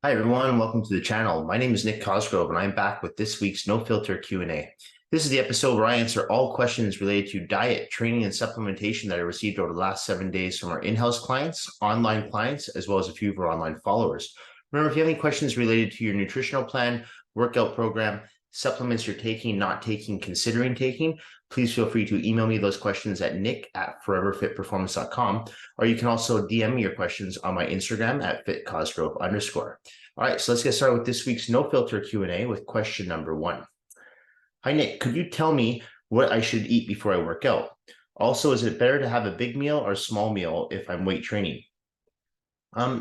Hi everyone, welcome to the channel. My name is Nick Cosgrove and I'm back with this week's No Filter Q&A. This is the episode where I answer all questions related to diet, training, and supplementation that I received over the last 7 days from our in-house clients, online clients, as well as a few of our online followers. Remember, if you have any questions related to your nutritional plan, workout program, supplements you're taking, not taking, considering taking, please feel free to email me those questions at nick@foreverfitperformance.com, or you can also DM me your questions on my Instagram at @fitcosgrove_. All right, so let's get started with this week's No Filter Q&A with question number 1. Hi, Nick, could you tell me what I should eat before I work out? Also, is it better to have a big meal or a small meal if I'm weight training?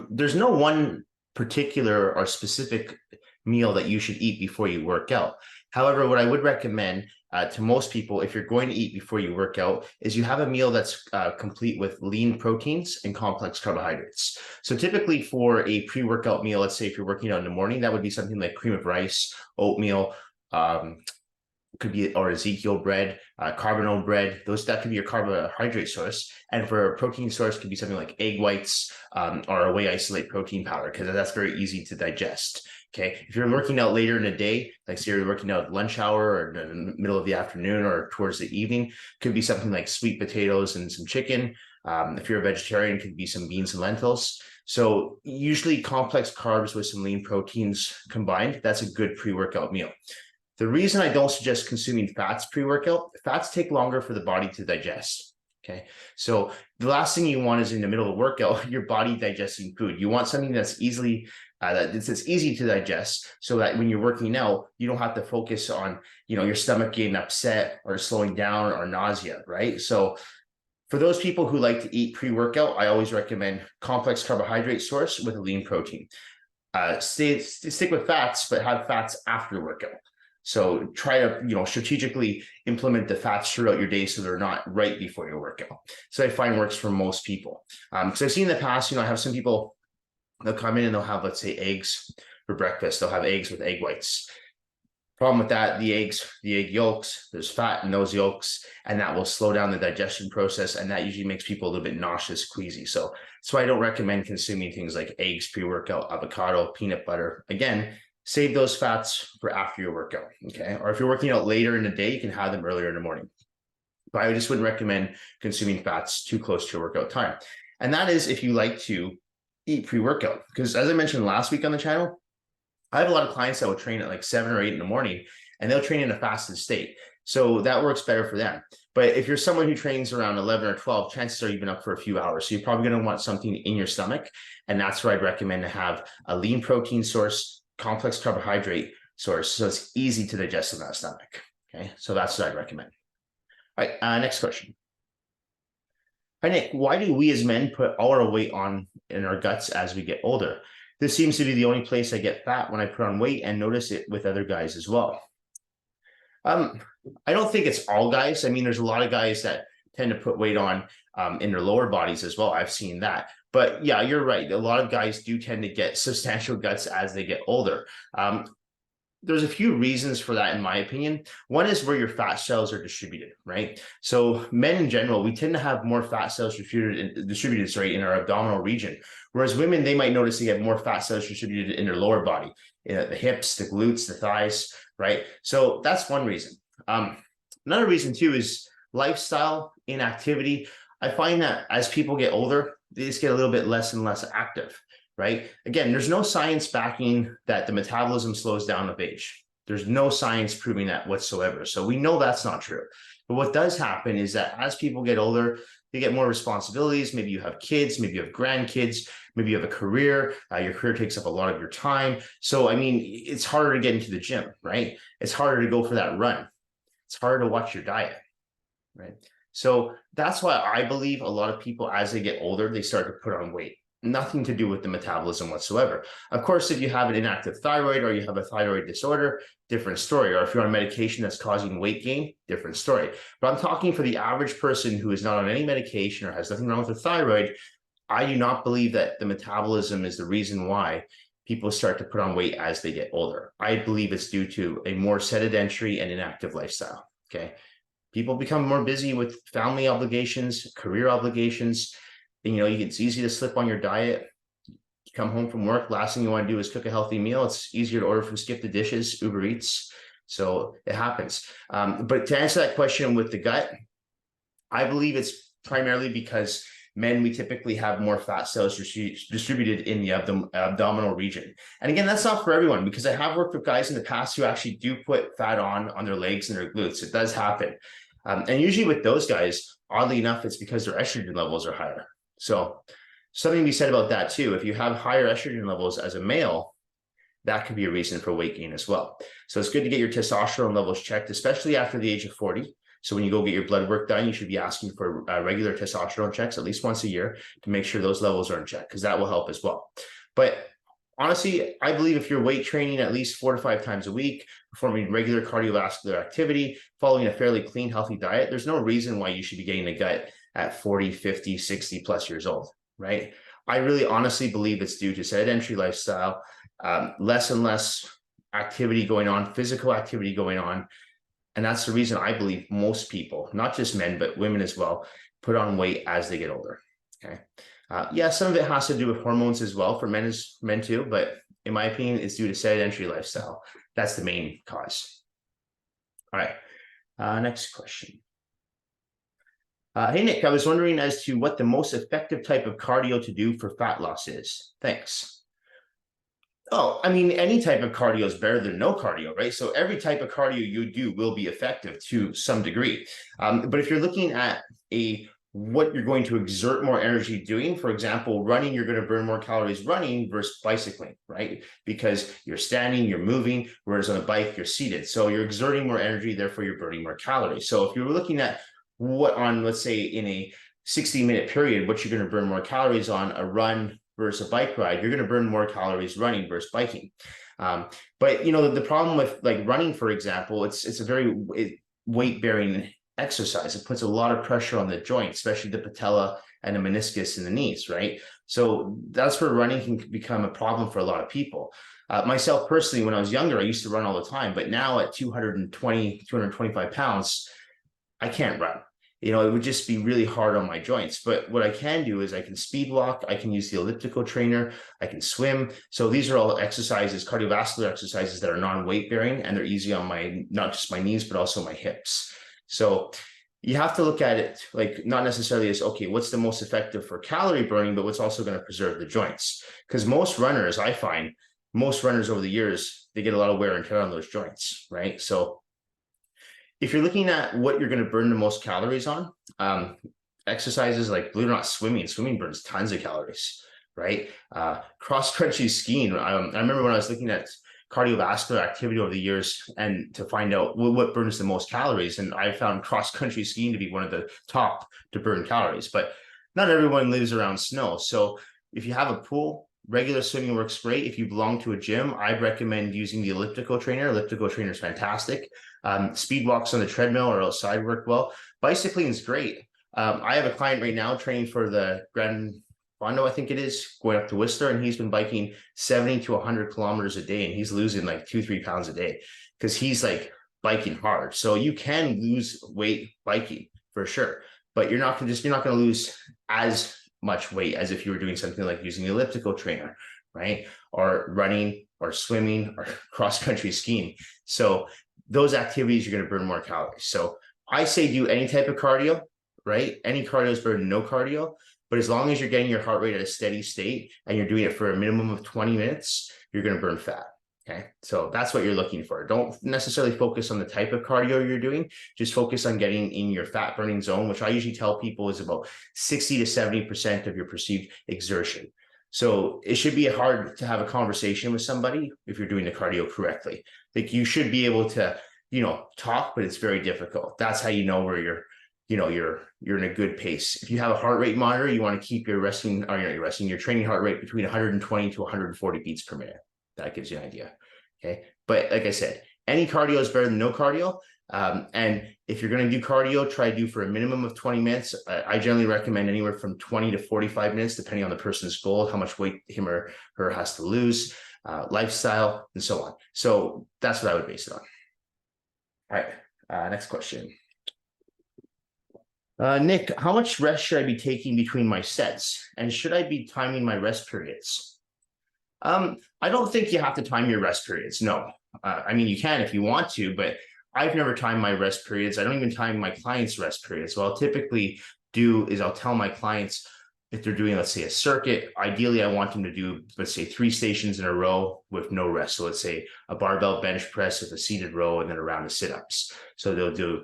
There's no one particular or specific meal that you should eat before you work out. However, what I would recommend to most people, if you're going to eat before you work out, is you have a meal that's complete with lean proteins and complex carbohydrates. So typically for a pre-workout meal, let's say if you're working out in the morning, that would be something like cream of rice, oatmeal, could be, or Ezekiel bread, carbonal bread. That could be your carbohydrate source. And for a protein source, could be something like egg whites or a whey isolate protein powder, because that's very easy to digest. Okay, if you're working out later in the day, like say you're working out at lunch hour or in the middle of the afternoon or towards the evening, could be something like sweet potatoes and some chicken. If you're a vegetarian, it could be some beans and lentils. So usually complex carbs with some lean proteins combined, that's a good pre-workout meal. The reason I don't suggest consuming fats pre-workout, fats take longer for the body to digest. Okay, so the last thing you want is in the middle of a workout, your body digesting food. You want something that's easy to digest, so that when you're working out, you don't have to focus on your stomach getting upset or slowing down or nausea, right? So for those people who like to eat pre-workout, I always recommend complex carbohydrate source with a lean protein. Stick with fats, but have fats after workout. So try to, strategically implement the fats throughout your day so they're not right before your workout. So I find works for most people. Because I've seen in the past, I have some people, they'll come in and they'll have, let's say, eggs for breakfast. They'll have eggs with egg whites. Problem with that, the egg yolks, there's fat in those yolks, and that will slow down the digestion process. And that usually makes people a little bit nauseous, queasy. So that's why I don't recommend consuming things like eggs pre-workout, avocado, peanut butter. Again, save those fats for after your workout, okay? Or if you're working out later in the day, you can have them earlier in the morning. But I just wouldn't recommend consuming fats too close to your workout time. And that is if you like to eat pre-workout. Because as I mentioned last week on the channel, I have a lot of clients that will train at like 7 or 8 in the morning, and they'll train in a fasted state. So that works better for them. But if you're someone who trains around 11 or 12, chances are you've been up for a few hours. So you're probably going to want something in your stomach. And that's where I'd recommend to have a lean protein source, complex carbohydrate source, so it's easy to digest in that stomach. Okay, so that's what I'd recommend. All right, next question. Hi, Nick. Why do we as men put all our weight on in our guts as we get older? This seems to be the only place I get fat when I put on weight, and notice it with other guys as well. I don't think it's all guys. I mean, there's a lot of guys that tend to put weight on in their lower bodies as well. I've seen that. But yeah, you're right. A lot of guys do tend to get substantial guts as they get older. There's a few reasons for that, in my opinion. One is where your fat cells are distributed, right? So men in general, we tend to have more fat cells distributed in our abdominal region. Whereas women, they might notice they get more fat cells distributed in their lower body, the hips, the glutes, the thighs, right? So that's one reason. Another reason too is lifestyle, inactivity. I find that as people get older, they just get a little bit less and less active, right? Again, there's no science backing that the metabolism slows down with age. There's no science proving that whatsoever. So we know that's not true. But what does happen is that as people get older, they get more responsibilities. Maybe you have kids, maybe you have grandkids, maybe you have a career. Your career takes up a lot of your time. So, I mean, it's harder to get into the gym, right? It's harder to go for that run. It's harder to watch your diet, right? So that's why I believe a lot of people, as they get older, they start to put on weight. Nothing to do with the metabolism whatsoever. Of course, if you have an inactive thyroid or you have a thyroid disorder, different story. Or if you're on medication that's causing weight gain, different story. But I'm talking for the average person who is not on any medication or has nothing wrong with the thyroid. I do not believe that the metabolism is the reason why people start to put on weight as they get older. I believe it's due to a more sedentary and inactive lifestyle, okay? People become more busy with family obligations, career obligations. And, it's easy to slip on your diet. come home from work, last thing you want to do is cook a healthy meal. It's easier to order from Skip the Dishes, Uber Eats. So it happens. But to answer that question with the gut, I believe it's primarily because men, we typically have more fat cells distributed in the abdominal region. And again, that's not for everyone, because I have worked with guys in the past who actually do put fat on their legs and their glutes. It does happen. And usually with those guys, oddly enough, it's because their estrogen levels are higher. So something to be said about that too. If you have higher estrogen levels as a male, that could be a reason for weight gain as well. So it's good to get your testosterone levels checked, especially after the age of 40. So when you go get your blood work done, you should be asking for regular testosterone checks at least once a year to make sure those levels are in check, because that will help as well. But honestly, I believe if you're weight training at least 4 to 5 times a week, performing regular cardiovascular activity, following a fairly clean, healthy diet, there's no reason why you should be getting a gut at 40, 50, 60 plus years old, right? I really honestly believe it's due to sedentary lifestyle, less and less activity going on, physical activity going on. And that's the reason I believe most people, not just men, but women as well, put on weight as they get older. Okay. Yeah, some of it has to do with hormones as well for men too, but in my opinion, it's due to sedentary lifestyle. That's the main cause. All right. Next question. Hey, Nick, I was wondering as to what the most effective type of cardio to do for fat loss is. Thanks. Oh, I mean, any type of cardio is better than no cardio, right? So every type of cardio you do will be effective to some degree. But if you're looking at what you're going to exert more energy doing, for example, running, you're going to burn more calories running versus bicycling, right? Because you're standing, you're moving, whereas on a bike, you're seated. So you're exerting more energy, therefore you're burning more calories. So if you're looking at let's say in a 60-minute period, what you're going to burn more calories on a run versus a bike ride, you're going to burn more calories running versus biking. But the problem with like running, for example, it's a very weight-bearing exercise. It puts a lot of pressure on the joints, especially the patella and the meniscus in the knees, right? So that's where running can become a problem for a lot of people. Myself personally, when I was younger, I used to run all the time, but now at 225 pounds, I can't run. It would just be really hard on my joints. But what I can do is I can speed walk, I can use the elliptical trainer, I can swim. So these are all exercises, cardiovascular exercises that are non-weight bearing, and they're easy on not just my knees, but also my hips. So you have to look at it like not necessarily as, okay, what's the most effective for calorie burning, but what's also going to preserve the joints. Because I find most runners over the years, they get a lot of wear and tear on those joints, right? So if you're looking at what you're going to burn the most calories on, exercises like, believe it or not, swimming burns tons of calories, right? Cross-country skiing. I remember when I was looking at cardiovascular activity over the years and to find out what burns the most calories. And I found cross-country skiing to be one of the top to burn calories, but not everyone lives around snow. So if you have a pool, regular swimming works great. If you belong to a gym, I'd recommend using the elliptical trainer. Elliptical trainer is fantastic. Speed walks on the treadmill or outside work well. Bicycling is great. I have a client right now training for the Grand Fondo, I think it is, going up to Whistler, and he's been biking 70 to 100 kilometers a day, and he's losing like 2-3 pounds a day because he's like biking hard. So you can lose weight biking for sure, but you're not going to lose as much weight as if you were doing something like using the elliptical trainer, right? Or running or swimming or cross-country skiing. So those activities, you're going to burn more calories. So I say do any type of cardio, right? Any cardio is better than no cardio. But as long as you're getting your heart rate at a steady state and you're doing it for a minimum of 20 minutes, you're going to burn fat. Okay. So that's what you're looking for. Don't necessarily focus on the type of cardio you're doing. Just focus on getting in your fat burning zone, which I usually tell people is about 60 to 70% of your perceived exertion. So it should be hard to have a conversation with somebody if you're doing the cardio correctly. Like you should be able to, talk, but it's very difficult. That's how you know where you're in a good pace. If you have a heart rate monitor, you want to keep your training heart rate between 120 to 140 beats per minute. That gives you an idea. Okay. But like I said, any cardio is better than no cardio. And if you're going to do cardio, try to do for a minimum of 20 minutes. I generally recommend anywhere from 20 to 45 minutes, depending on the person's goal, how much weight him or her has to lose, lifestyle, and so on. So that's what I would base it on. All right. Next question. Nick, how much rest should I be taking between my sets? And should I be timing my rest periods? I don't think you have to time your rest periods. No, I mean, you can if you want to, but I've never timed my rest periods. I don't even time my clients' rest periods. So I'll typically do is I'll tell my clients if they're doing, let's say, a circuit, ideally I want them to do, let's say, 3 stations in a row with no rest. So let's say a barbell bench press with a seated row and then a round of sit-ups. So they'll do,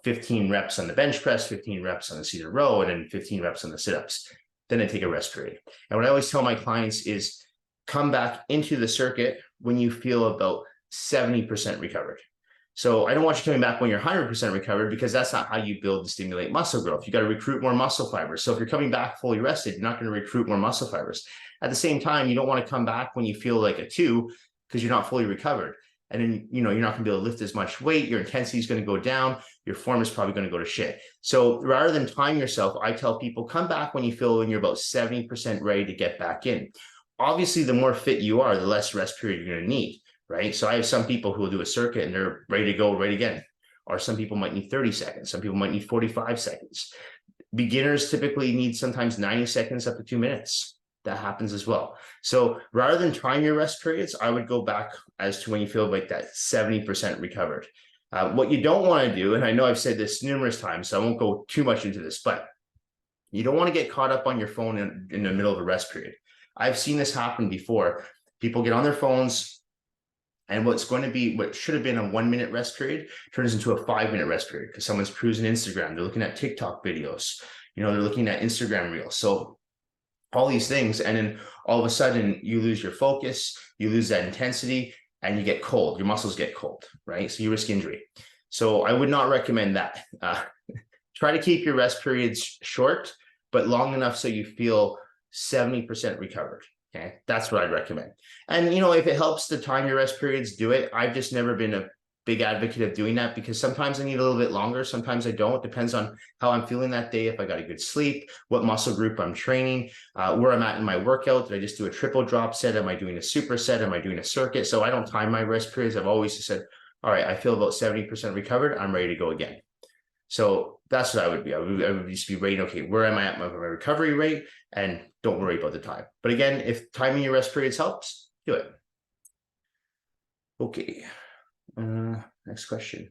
15 reps on the bench press, 15 reps on the seated row, and then 15 reps on the sit-ups. Then I take a rest period. And what I always tell my clients is come back into the circuit when you feel about 70% recovered. So I don't want you coming back when you're 100% recovered, because that's not how you build and stimulate muscle growth. You got to recruit more muscle fibers. So if you're coming back fully rested, you're not going to recruit more muscle fibers. At the same time, you don't want to come back when you feel like a 2 because you're not fully recovered. And then, you're not going to be able to lift as much weight. Your intensity is going to go down. Your form is probably going to go to shit. So rather than time yourself, I tell people, come back when you feel when you're about 70% ready to get back in. Obviously, the more fit you are, the less rest period you're going to need. Right. So I have some people who will do a circuit and they're ready to go right again. Or some people might need 30 seconds. Some people might need 45 seconds. Beginners typically need sometimes 90 seconds up to 2 minutes. That happens as well. So rather than trying your rest periods, I would go back as to when you feel like that 70% recovered. What you don't want to do, and I know I've said this numerous times, so I won't go too much into this, but you don't want to get caught up on your phone in the middle of a rest period. I've seen this happen before. People get on their phones, and what should have been a 1-minute rest period turns into a 5-minute rest period because someone's cruising Instagram. They're looking at TikTok videos. They're looking at Instagram reels. So all these things. And then all of a sudden you lose your focus, you lose that intensity, and you get cold. Your muscles get cold, right? So you risk injury. So I would not recommend that. Try to keep your rest periods short, but long enough so you feel 70% recovered. Okay, that's what I'd recommend. And, if it helps to time your rest periods, do it. I've just never been a big advocate of doing that because sometimes I need a little bit longer. Sometimes I don't. It depends on how I'm feeling that day. If I got a good sleep, what muscle group I'm training, where I'm at in my workout. Did I just do a triple drop set? Am I doing a superset? Am I doing a circuit? So I don't time my rest periods. I've always just said, all right, I feel about 70% recovered. I'm ready to go again. So that's what I would be. I would just be rating, okay, where am I at my recovery rate? And don't worry about the time. But again, if timing your rest periods helps, do it. Okay. Next question.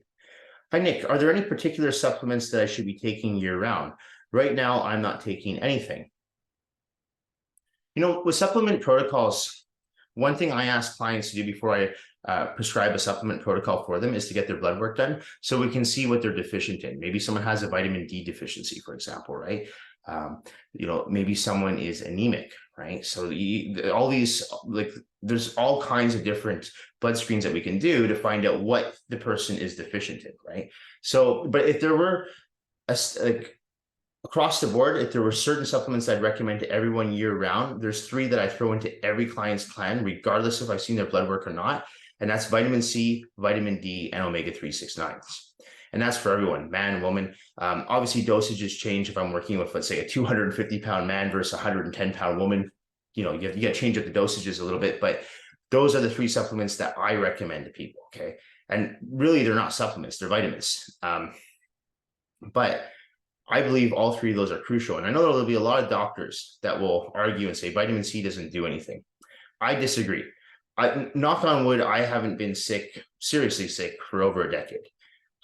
Hi, Nick. Are there any particular supplements that I should be taking year round? Right now, I'm not taking anything. With supplement protocols, one thing I ask clients to do before I prescribe a supplement protocol for them is to get their blood work done so we can see what they're deficient in. Maybe someone has a vitamin D deficiency, for example, right? Maybe someone is anemic, right? So all these, there's all kinds of different blood screens that we can do to find out what the person is deficient in, right? So, but if there were across the board, if there were certain supplements I'd recommend to everyone year round, there's 3 that I throw into every client's plan, regardless if I've seen their blood work or not. And that's vitamin C, vitamin D, and omega-369s. And that's for everyone, man, woman. Obviously, dosages change if I'm working with, let's say, a 250-pound man versus a 110-pound woman. You got to change up the dosages a little bit, but those are the 3 supplements that I recommend to people, okay? And really, they're not supplements, they're vitamins. But I believe all 3 of those are crucial. And I know there'll be a lot of doctors that will argue and say vitamin C doesn't do anything. I disagree. Knock on wood, I haven't been sick, seriously sick, for over a decade.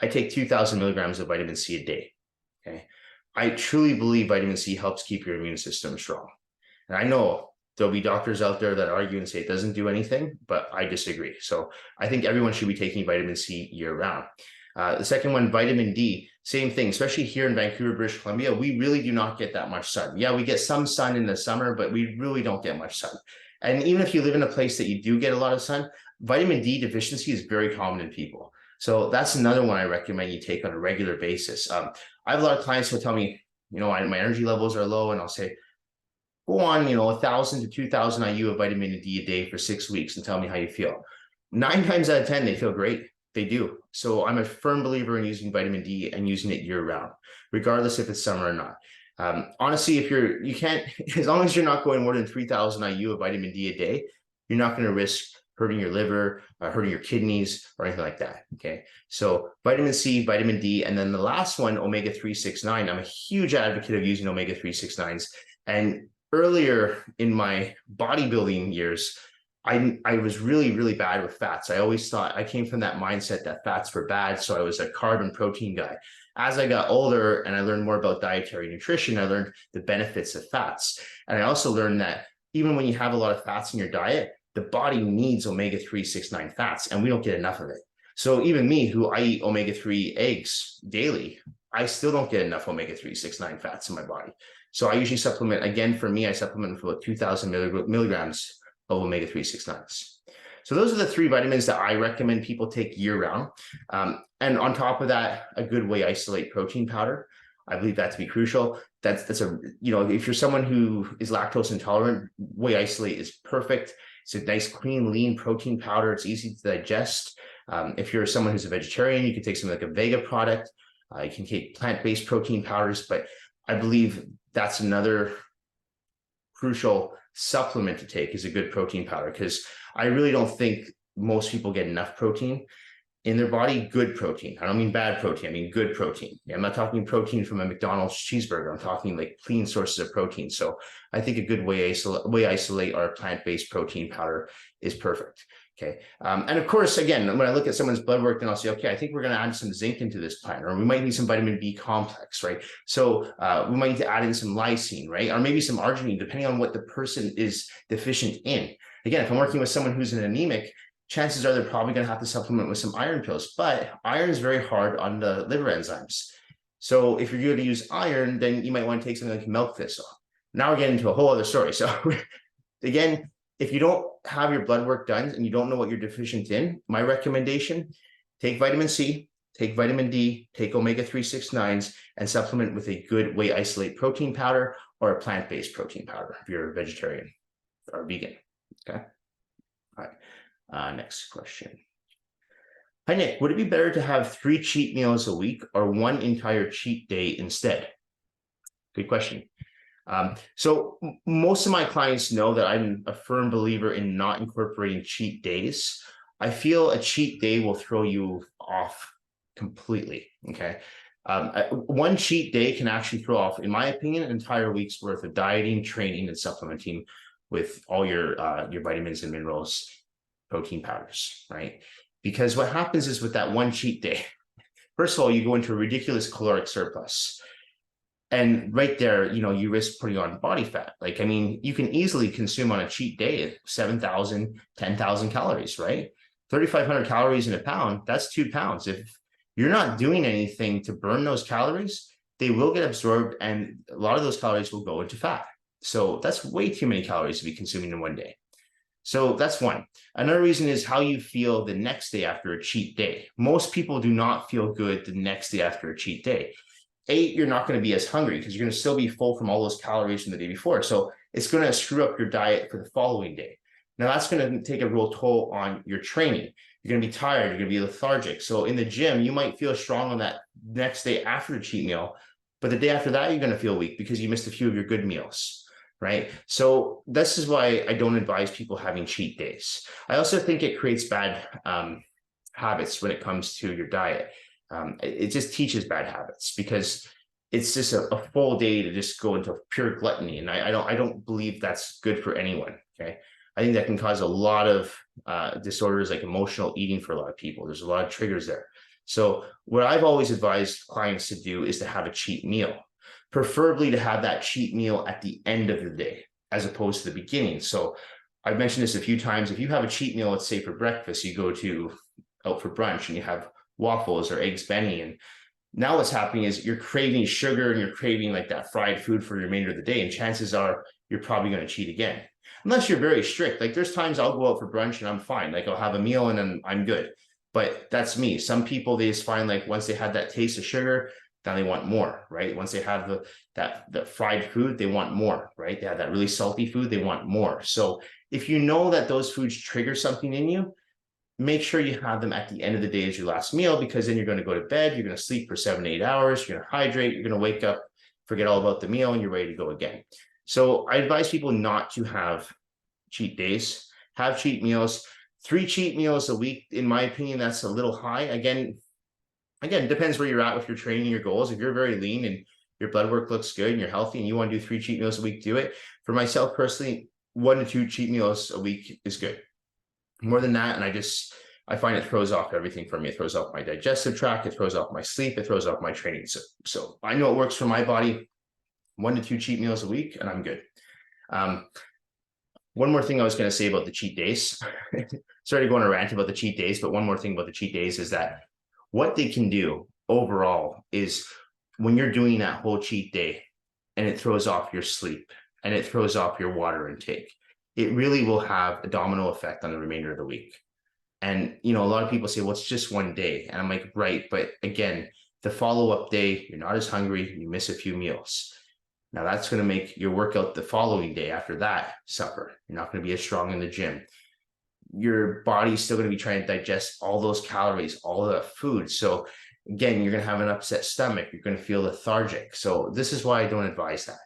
I take 2,000 milligrams of vitamin C a day. Okay. I truly believe vitamin C helps keep your immune system strong. And I know there'll be doctors out there that argue and say it doesn't do anything, but I disagree. So I think everyone should be taking vitamin C year round. The second one, vitamin D, same thing, especially here in Vancouver, British Columbia, we really do not get that much sun. Yeah, we get some sun in the summer, but we really don't get much sun. And even if you live in a place that you do get a lot of sun, vitamin D deficiency is very common in people. So that's another one I recommend you take on a regular basis. I have a lot of clients who tell me, my energy levels are low, and I'll say, go on, 1,000 to 2,000 IU of vitamin D a day for 6 weeks and tell me how you feel. 9 times out of 10, they feel great. They do. So I'm a firm believer in using vitamin D and using it year round, regardless if it's summer or not. Honestly, you can't, as long as you're not going more than 3,000 IU of vitamin D a day, you're not going to risk hurting your liver, hurting your kidneys, or anything like that. Okay. So vitamin C, vitamin D, and then the last one, omega-369. I'm a huge advocate of using omega-369s. And earlier in my bodybuilding years, I was really, really bad with fats. I always thought, I came from that mindset that fats were bad. So I was a carb and protein guy. As I got older and I learned more about dietary nutrition, I learned the benefits of fats. And I also learned that even when you have a lot of fats in your diet, the body needs omega-3, 6, 9 fats, and we don't get enough of it. So even me, who I eat omega-3 eggs daily, I still don't get enough omega-3, 6, 9 fats in my body. So I usually supplement, again, for me, I supplement with about 2,000 milligrams of omega-3, 6, 9s. So those are the 3 vitamins that I recommend people take year round. And on top of that, a good whey isolate protein powder. I believe that to be crucial. That's a, if you're someone who is lactose intolerant, whey isolate is perfect. It's a nice, clean, lean protein powder. It's easy to digest. If you're someone who's a vegetarian, you can take something like a Vega product. You can take plant-based protein powders, but I believe that's another crucial supplement to take, is a good protein powder, because I really don't think most people get enough protein in their body. Good protein. I don't mean bad protein. I mean good protein. I'm not talking protein from a McDonald's cheeseburger. I'm talking like clean sources of protein. So I think a good whey isolate or plant-based protein powder is perfect. Okay. And of course, again, when I look at someone's blood work, then I'll say, okay, I think we're going to add some zinc into this plant, or we might need some vitamin B complex, right? So we might need to add in some lysine, right? Or maybe some arginine, depending on what the person is deficient in. Again, if I'm working with someone who's an anemic, chances are they're probably going to have to supplement with some iron pills, but iron is very hard on the liver enzymes. So if you're going to use iron, then you might want to take something like milk thistle. Now we're getting into a whole other story. So again, if you don't have your blood work done and you don't know what you're deficient in, my recommendation, take vitamin C, take vitamin D, take omega-3, 6, 9s, and supplement with a good whey isolate protein powder or a plant-based protein powder if you're a vegetarian or vegan. Okay. All right. Next question. Hi, Nick. Would it be better to have 3 cheat meals a week or 1 entire cheat day instead? Good question. So most of my clients know that I'm a firm believer in not incorporating cheat days. I feel a cheat day will throw you off completely. Okay. 1 cheat day can actually throw off, in my opinion, an entire week's worth of dieting, training, and supplementing with all your vitamins and minerals, protein powders, right? Because what happens is with that 1 cheat day, first of all, you go into a ridiculous caloric surplus. And right there, you risk putting on body fat. Like, I mean, you can easily consume on a cheat day 7,000, 10,000 calories, right? 3,500 calories in a pound, that's 2 pounds. If you're not doing anything to burn those calories, they will get absorbed, and a lot of those calories will go into fat. So that's way too many calories to be consuming in 1 day. So that's one. Another reason is how you feel the next day after a cheat day. Most people do not feel good the next day after a cheat day. You're not going to be as hungry because you're going to still be full from all those calories from the day before. So it's going to screw up your diet for the following day. Now that's going to take a real toll on your training. You're going to be tired. You're going to be lethargic. So in the gym, you might feel strong on that next day after the cheat meal, but the day after that, you're going to feel weak because you missed a few of your good meals, right? So this is why I don't advise people having cheat days. I also think it creates bad habits when it comes to your diet. It just teaches bad habits because it's just a full day to just go into pure gluttony. And I don't believe that's good for anyone. Okay. I think that can cause a lot of disorders like emotional eating for a lot of people. There's a lot of triggers there. So what I've always advised clients to do is to have a cheat meal, preferably to have that cheat meal at the end of the day, as opposed to the beginning. So I've mentioned this a few times. If you have a cheat meal, let's say for breakfast, you go out for brunch and you have waffles or eggs benny, and now what's happening is you're craving sugar and you're craving like that fried food for the remainder of the day, and chances are you're probably going to cheat again, unless you're very strict. Like there's times I'll go out for brunch and I'm fine, like I'll have a meal and then I'm good, but that's me. Some people, they just find like once they had that taste of sugar, then they want more, right? Once they have that fried food, they want more, right? They have that really salty food, they want more. So if you know that those foods trigger something in you, make sure you have them at the end of the day as your last meal, because then you're going to go to bed, you're going to sleep for 7 to 8 hours, you're going to hydrate, you're going to wake up, forget all about the meal, and you're ready to go again. So I advise people not to have cheat days, have cheat meals. 3 cheat meals a week, in my opinion, that's a little high. Again, it depends where you're at with your training, your goals. If you're very lean and your blood work looks good and you're healthy and you want to do 3 cheat meals a week, do it. For myself personally, 1 to 2 cheat meals a week is good. More than that, and I find it throws off everything for me. It throws off my digestive tract, it throws off my sleep, it throws off my training. So I know it works for my body. 1 to 2 cheat meals a week, and I'm good. One more thing I was going to say about the cheat days. Sorry to go on a rant about the cheat days, but one more thing about the cheat days is that what they can do overall is when you're doing that whole cheat day and it throws off your sleep and it throws off your water intake, it really will have a domino effect on the remainder of the week. And, a lot of people say, well, it's just one day. And I'm like, right. But again, the follow-up day, you're not as hungry, you miss a few meals. Now that's going to make your workout the following day after that suffer. You're not going to be as strong in the gym. Your body's still going to be trying to digest all those calories, all the food. So again, you're going to have an upset stomach. You're going to feel lethargic. So this is why I don't advise that.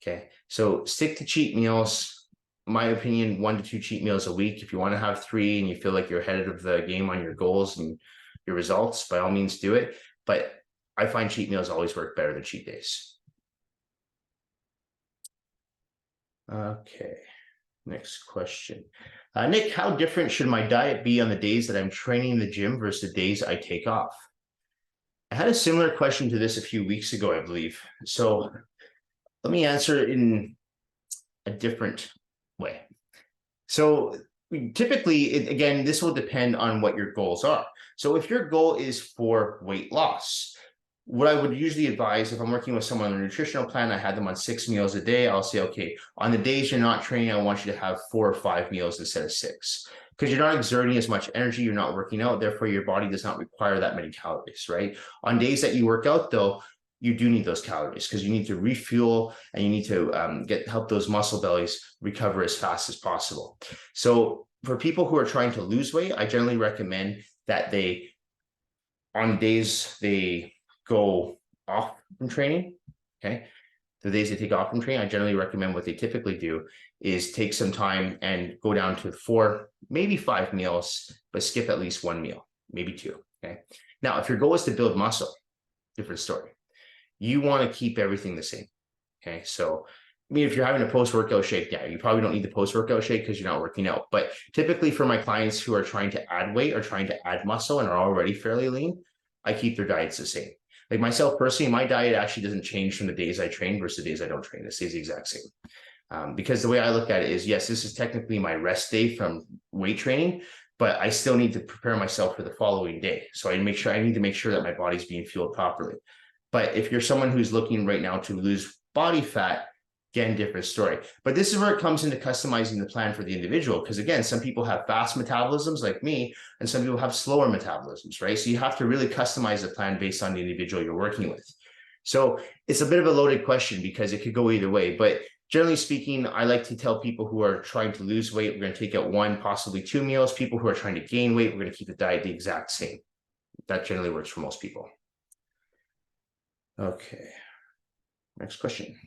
Okay. So stick to cheat meals. My opinion, 1 to 2 cheat meals a week. If you want to have 3 and you feel like you're ahead of the game on your goals and your results, by all means do it. But I find cheat meals always work better than cheat days. Okay, next question. Nick, how different should my diet be on the days that I'm training in the gym versus the days I take off? I had a similar question to this a few weeks ago, I believe. So let me answer it in a different way. So typically, again, this will depend on what your goals are. So if your goal is for weight loss, what I would usually advise if I'm working with someone on a nutritional plan, I had them on 6 meals a day. I'll say, okay, on the days you're not training, I want you to have 4 or 5 meals instead of 6, because you're not exerting as much energy. You're not working out. Therefore, your body does not require that many calories, right? On days that you work out, though, you do need those calories because you need to refuel and you need to help those muscle bellies recover as fast as possible. So for people who are trying to lose weight, I generally recommend that on days they go off from training, okay? The days they take off from training, I generally recommend what they typically do is take some time and go down to 4, maybe 5 meals, but skip at least 1 meal, maybe 2, okay? Now, if your goal is to build muscle, different story. You want to keep everything the same, okay? So, if you're having a post-workout shake, yeah, you probably don't need the post-workout shake because you're not working out. But typically for my clients who are trying to add weight or trying to add muscle and are already fairly lean, I keep their diets the same. Like myself personally, my diet actually doesn't change from the days I train versus the days I don't train. It stays the exact same. Because the way I look at it is, yes, this is technically my rest day from weight training, but I still need to prepare myself for the following day. So I need to make sure that my body's being fueled properly. But if you're someone who's looking right now to lose body fat, again, different story. But this is where it comes into customizing the plan for the individual. Because again, some people have fast metabolisms like me, and some people have slower metabolisms, right? So you have to really customize the plan based on the individual you're working with. So it's a bit of a loaded question because it could go either way. But generally speaking, I like to tell people who are trying to lose weight, we're going to take out 1, possibly 2 meals. People who are trying to gain weight, we're going to keep the diet the exact same. That generally works for most people. Okay, next question.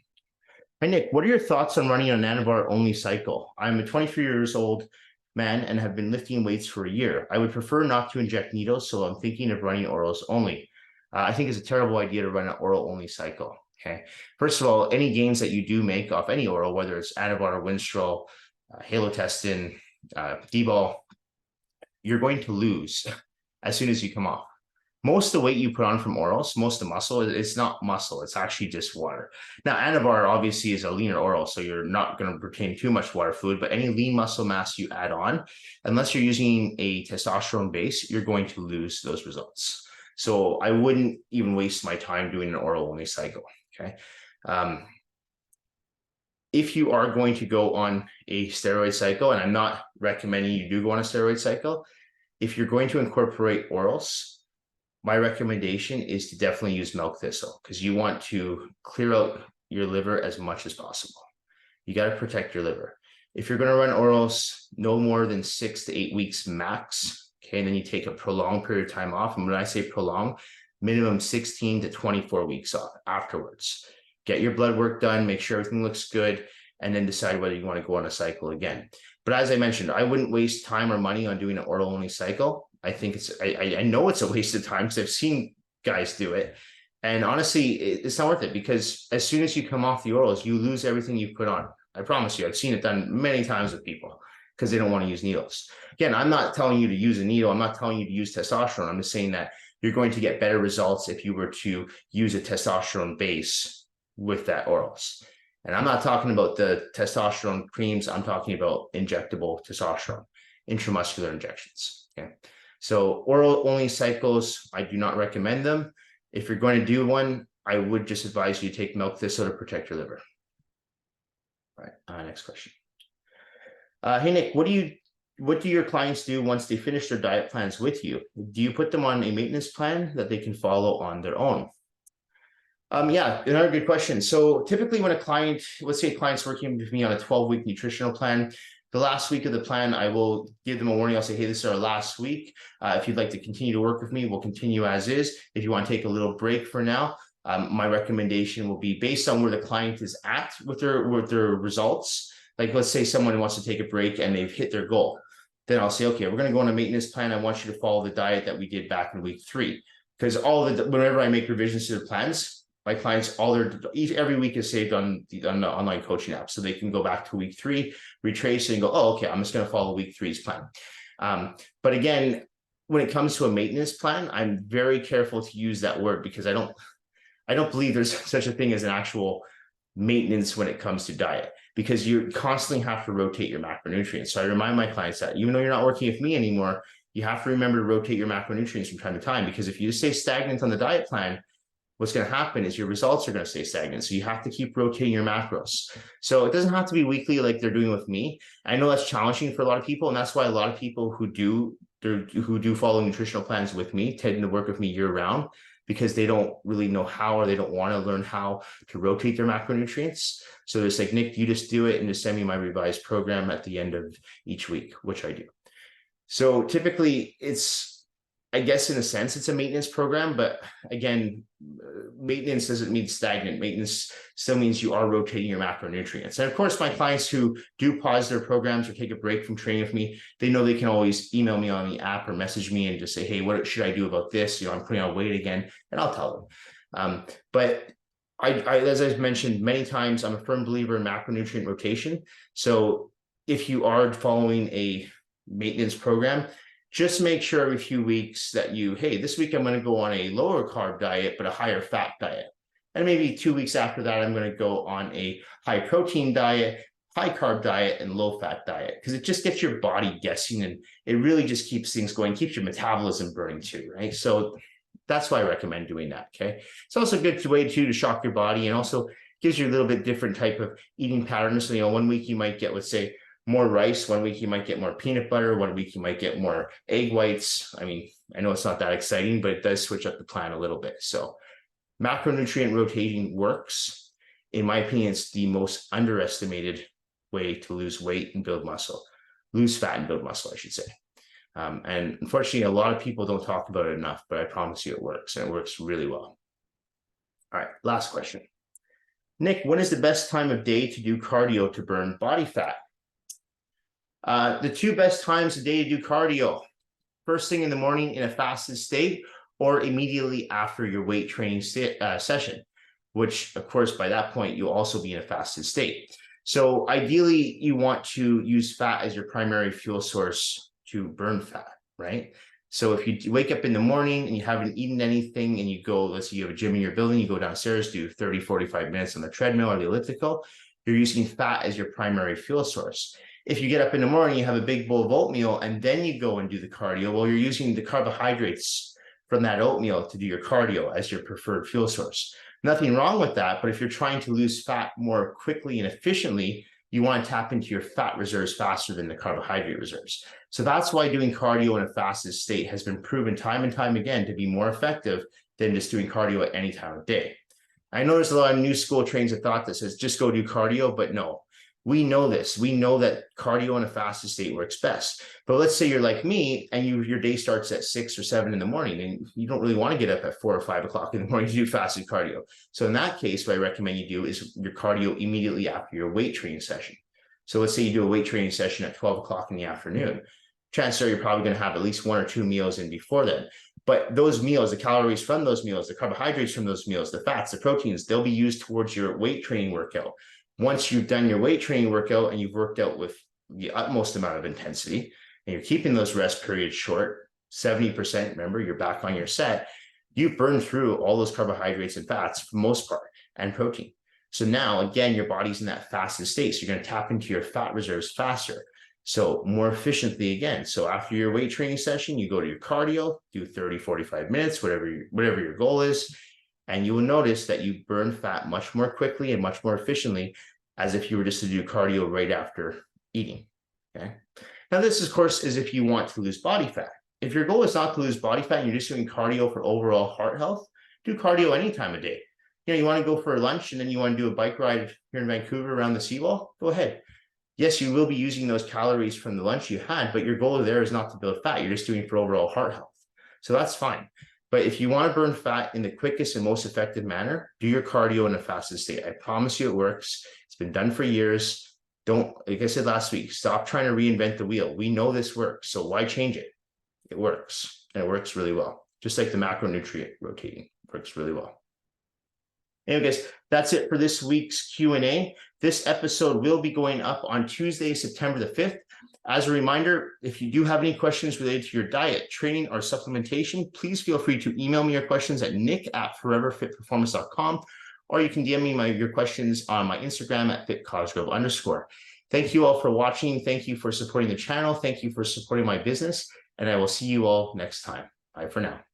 Hi, Nick, what are your thoughts on running an Anavar only cycle? I'm a 23 years old man and have been lifting weights for a year. I would prefer not to inject needles, so I'm thinking of running orals only. I think it's a terrible idea to run an oral only cycle. Okay. First of all, any gains that you do make off any oral, whether it's Anavar, Winstrol, Halotestin, D-ball, you're going to lose as soon as you come off. Most of the weight you put on from orals, most of the muscle, it's not muscle, it's actually just water. Now, Anavar obviously is a leaner oral, so you're not going to retain too much water fluid, but any lean muscle mass you add on, unless you're using a testosterone base, you're going to lose those results. So I wouldn't even waste my time doing an oral only cycle, okay? If you are going to go on a steroid cycle, and I'm not recommending you do go on a steroid cycle, if you're going to incorporate orals, my recommendation is to definitely use milk thistle because you want to clear out your liver as much as possible. You got to protect your liver. If you're going to run orals, no more than 6 to 8 weeks max. Okay, and then you take a prolonged period of time off. And when I say prolonged, minimum 16 to 24 weeks off afterwards. Get your blood work done, make sure everything looks good, and then decide whether you want to go on a cycle again. But as I mentioned, I wouldn't waste time or money on doing an oral only cycle. I think I know it's a waste of time because I've seen guys do it. And honestly, it's not worth it because as soon as you come off the orals, you lose everything you put on. I promise you, I've seen it done many times with people. because they don't want to use needles. Again, I'm not telling you to use a needle. I'm not telling you to use testosterone. I'm just saying that you're going to get better results if you were to use a testosterone base with that orals. And I'm not talking about the testosterone creams. I'm talking about injectable testosterone, intramuscular injections. Okay. So oral only cycles, I do not recommend them. If you're going to do one, I would just advise you to take milk thistle to protect your liver. All right, next question. Hey, Nick, what do your clients do once they finish their diet plans with you? Do you put them on a maintenance plan that they can follow on their own? Yeah, another good question. So typically when a client, let's say a client's working with me on a 12-week nutritional plan, the last week of the plan, I will give them a warning. I'll say, hey, this is our last week. If you'd like to continue to work with me, we'll continue as is. If you want to take a little break for now, my recommendation will be based on where the client is at with their results. Like, let's say someone wants to take a break and they've hit their goal. Then I'll say, okay, we're going to go on a maintenance plan. I want you to follow the diet that we did back in week 3. Because whenever I make revisions to their plans, my clients, every week is saved on the online coaching app. So they can go back to week 3, retrace and go, oh, okay, I'm just going to follow week 3's plan. But again, when it comes to a maintenance plan, I'm very careful to use that word because I don't believe there's such a thing as an actual maintenance when it comes to diet, because you constantly have to rotate your macronutrients. So I remind my clients that even though you're not working with me anymore, you have to remember to rotate your macronutrients from time to time, because if you stay stagnant on the diet plan, what's going to happen is your results are going to stay stagnant. So you have to keep rotating your macros. So it doesn't have to be weekly like they're doing with me. I know that's challenging for a lot of people, and that's why a lot of people who do follow nutritional plans with me tend to work with me year round, because they don't really know how, or they don't want to learn how to rotate their macronutrients. So it's like, Nick, you just do it and just send me my revised program at the end of each week, which I do. So typically I guess in a sense, it's a maintenance program, but again, maintenance doesn't mean stagnant. Maintenance still means you are rotating your macronutrients. And of course, my clients who do pause their programs or take a break from training with me, they know they can always email me on the app or message me and just say, hey, what should I do about this? I'm putting on weight again, and I'll tell them. But as I've mentioned many times, I'm a firm believer in macronutrient rotation. So if you are following a maintenance program, just make sure every few weeks that hey, this week I'm going to go on a lower carb diet, but a higher fat diet. And maybe 2 weeks after that, I'm going to go on a high protein diet, high carb diet, and low fat diet, because it just gets your body guessing, and it really just keeps things going, keeps your metabolism burning too, right? So that's why I recommend doing that, okay? It's also a good way to shock your body, and also gives you a little bit different type of eating patterns. So, 1 week you might get, let's say, more rice, 1 week you might get more peanut butter, 1 week you might get more egg whites. I mean, I know it's not that exciting, but it does switch up the plan a little bit. So macronutrient rotating works. In my opinion, it's the most underestimated way to lose weight and build muscle, lose fat and build muscle, I should say. And unfortunately, a lot of people don't talk about it enough, but I promise you it works, and it works really well. All right, last question. Nick, when is the best time of day to do cardio to burn body fat? The 2 best times a day to do cardio: first thing in the morning in a fasted state, or immediately after your weight training session, which of course by that point you'll also be in a fasted state. So ideally you want to use fat as your primary fuel source to burn fat, right? So if you wake up in the morning and you haven't eaten anything, and you go, let's say you have a gym in your building, you go downstairs, do 30, 45 minutes on the treadmill or the elliptical, you're using fat as your primary fuel source. If you get up in the morning, you have a big bowl of oatmeal, and then you go and do the cardio, well, you're using the carbohydrates from that oatmeal to do your cardio as your preferred fuel source. Nothing wrong with that, but if you're trying to lose fat more quickly and efficiently, you want to tap into your fat reserves faster than the carbohydrate reserves. So that's why doing cardio in a fasted state has been proven time and time again to be more effective than just doing cardio at any time of day. I know there's a lot of new school trains of thought that says just go do cardio, but no. We know this. We know that cardio in a fasted state works best. But let's say you're like me and your day starts at 6 or 7 in the morning, and you don't really want to get up at 4 or 5 o'clock in the morning to do fasted cardio. So in that case, what I recommend you do is your cardio immediately after your weight training session. So let's say you do a weight training session at 12 o'clock in the afternoon. Chances are you're probably going to have at least 1 or 2 meals in before then. But those meals, the calories from those meals, the carbohydrates from those meals, the fats, the proteins, they'll be used towards your weight training workout. Once you've done your weight training workout and you've worked out with the utmost amount of intensity, and you're keeping those rest periods short, 70%, remember, you're back on your set, you burn through all those carbohydrates and fats for the most part, and protein. So now, again, your body's in that fasted state. So you're going to tap into your fat reserves faster. So more efficiently again. So after your weight training session, you go to your cardio, do 30, 45 minutes, whatever your goal is. And you will notice that you burn fat much more quickly and much more efficiently as if you were just to do cardio right after eating. Okay. Now, this, of course, is if you want to lose body fat. If your goal is not to lose body fat and you're just doing cardio for overall heart health, do cardio any time of day. You want to go for lunch and then you want to do a bike ride here in Vancouver around the seawall, go ahead. Yes, you will be using those calories from the lunch you had, but your goal there is not to build fat. You're just doing it for overall heart health. So that's fine. But if you want to burn fat in the quickest and most effective manner, do your cardio in a fasted state. I promise you it works. It's been done for years. Don't, like I said last week, stop trying to reinvent the wheel. We know this works, so why change it? It works, and it works really well. Just like the macronutrient rotating works really well. Anyway, guys, that's it for this week's Q&A. This episode will be going up on Tuesday, September the 5th. As a reminder, if you do have any questions related to your diet, training, or supplementation, please feel free to email me your questions at nick@foreverfitperformance.com, or you can DM me your questions on my Instagram at @fitcosgrove_. Thank you all for watching. Thank you for supporting the channel. Thank you for supporting my business, and I will see you all next time. Bye for now.